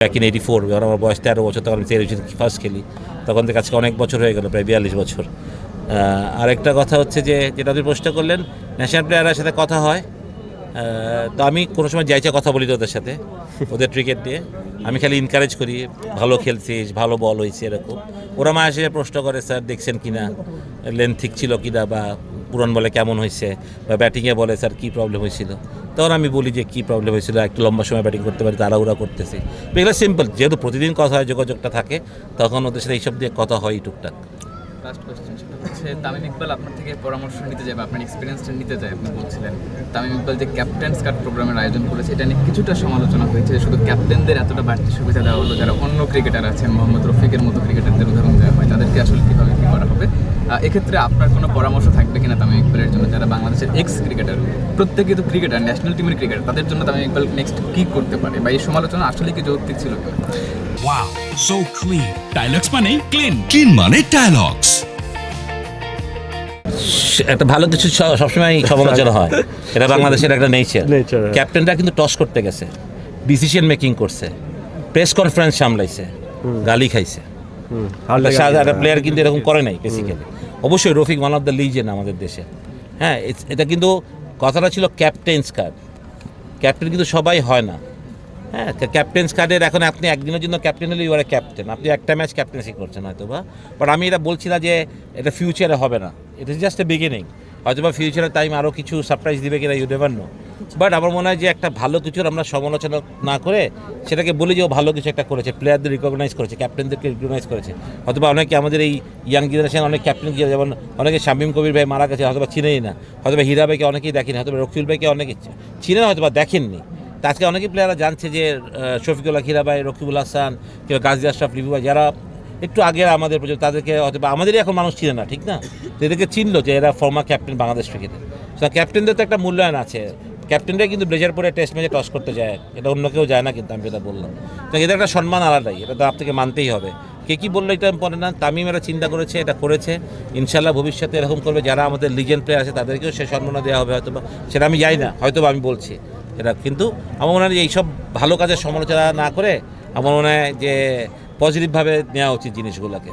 Back in 84, যখন আমার বয়স 13 বছর, তখন আমি টেলিভিশন ফার্স্ট খেলি, তখন থেকে আজকে অনেক বছর হয়ে গেল, প্রায় 42 বছর। আরেকটা কথা হচ্ছে যে, যেটা আপনি প্রশ্ন করলেন, ন্যাশনাল প্লেয়ারের সাথে কথা হয়, তো আমি কোনো সময় যাইছে কথা বলি ওদের সাথে, ওদের ক্রিকেট নিয়ে আমি খালি এনকারেজ করি, ভালো খেলছিস, ভালো বল হয়েছে, এরকম। ওরা মা এসে প্রশ্ন করে, স্যার দেখছেন কিনা, লেন্থ ঠিক ছিল কিনা, বা পুরান বলে কেমন হয়েছে, বা ব্যাটিংয়ে বলে স্যার কী প্রবলেম হয়েছিল, তখন আমি বলি যে কী প্রবলেম হয়েছিল, একটু লম্বা সময় ব্যাটিং করতে পারি, তাড়াহুড়া করতেছি। এগুলো সিম্পল, যেহেতু প্রতিদিন কথা হয়, যোগাযোগটা থাকে, তখন ওদের সাথে এইসব দিয়ে কথা হয় টুকটাক। লাস্ট কোয়েশ্চেন, সেটা হচ্ছে তামিম ইকবাল আপনার থেকে পরামর্শ নিতে যায় বা আপনার এক্সপিরিয়েন্সটা নিতে যায়। আপনি বলছিলেন তামিম ইকবাল যে ক্যাপ্টেন্স কার্ড প্রোগ্রামের আয়োজন করেছে, এটা নিয়ে কিছুটা সমালোচনা হয়েছে, শুধু ক্যাপ্টেনদের এতটা বাড়তি সুবিধা দেওয়া হলো, যারা অন্য ক্রিকেটার আছেন, মোহাম্মদ রফিকের মতো ক্রিকেটারদের উদাহরণ দেওয়া হয়, তাদেরকে আসলে কীভাবে কী করা হবে। এক্ষেত্রে আপনার কোনো পরামর্শ থাকবে কিনা তামিম ইকবালের জন্য, যারা বাংলাদেশের এক্স ক্রিকেটার, প্রত্যেকেই তো ক্রিকেটার, ন্যাশনাল টিমের ক্রিকেটার, তাদের জন্য তামিম ইকবাল নেক্সট কী করতে পারে, বা এই সমালোচনা আসলে কি যৌক্তিক ছিল? Wow, so clean. ডায়লগস মানে ক্লিন, ক্লিন মানে ডায়লগস। একটা ভালো কিছু সবসময় সমালোচনা হয়, এটা বাংলাদেশের একটা নেচার। ক্যাপ্টেনরা কিন্তু টস করতে গেছে, ডিসিশন মেকিং করছে, প্রেস কনফারেন্স সামলাইছে, গালি খাইছে। একটা প্লেয়ার কিন্তু এরকম করে নাই বেসিক্যালি। অবশ্যই Rafiq one of the legend আমাদের দেশে। হ্যাঁ, এটা কিন্তু কথাটা ছিল ক্যাপ্টেন্স কার্ড, ক্যাপ্টেন কিন্তু সবাই হয় না। হ্যাঁ, ক্যাপ্টেন্স কার্ডের এখন আপনি একদিনের জন্য ক্যাপ্টেন হলে ইউ আর ক্যাপ্টেন, আপনি একটা ম্যাচ ক্যাপ্টেন্সি করছেন হয়তো বা, বাট আমি এটা বলছি না যে এটা ফিউচারে হবে না, it is just a beginning. হয়তো বা ফিউচারের টাইম আরও কিছু সারপ্রাইজ দিবে কিনা, ইউ নেভার নো। বাট আমার মনে হয় যে একটা ভালো কিছুর আমরা সমালোচনা না করে সেটাকে বলি যে ও ভালো কিছু একটা করেছে, প্লেয়ারদের রিকগনাইজ করেছে, ক্যাপ্টেনদেরকে রিকগনাইজ করেছে। হয়তো বা অনেকে আমাদের এই ইয়াং জেনারেশন অনেক ক্যাপ্টেন, যেমন অনেকে শামীম কবির ভাই মারা গেছে, হয়তো বা চিনেই না, হয়তো বা হীরা ভাইকে অনেকেই দেখেনি, হয়তো বা রকিবুল ভাইকে অনেকে চিনেন, হয়তো বা দেখেননি। তা আজকে অনেকেই প্লেয়াররা জানছে যে শফিকুল্লাহ, হীরা ভাই, রকিবুল হাসান, কিংবা গাজী আশরাফ, লিপু ভাই, যারা একটু আগে আমাদের পর্যন্ত, তাদেরকে হয়তো বা আমাদেরই এখন মানুষ চিনে না, ঠিক না? তো এদেরকে চিনলো যে এরা ফর্মার ক্যাপ্টেন বাংলাদেশ ক্রিকেটের। তো ক্যাপ্টেনদের তো একটা মূল্যায়ন আছে, ক্যাপ্টেনরা কিন্তু ব্লেজার পরে টেস্ট ম্যাচে টস করতে যায়, এটা অন্য কেউ যায় না, কিন্তু আমি যেটা বললাম, তো এদের একটা সম্মান আলাদাই, এটা তো আপনাকে মানতেই হবে। কে কী বললো এটা ইম্পর্টেন্ট না, তামিম এরা চিন্তা করেছে, এটা করেছে, ইনশাল্লাহ ভবিষ্যতে এরকম করবে। যারা আমাদের লিজেন্ড প্লেয়ার আছে তাদেরকেও সে সম্মাননা দেওয়া হবে, হয়তো বা সেটা আমি যাই না, হয়তো বা আমি বলছি এটা। কিন্তু আমার মনে হয় যে এইসব ভালো কাজের সমালোচনা না করে আমার মনে হয় যে পজিটিভভাবে নেওয়া উচিত জিনিসগুলোকে।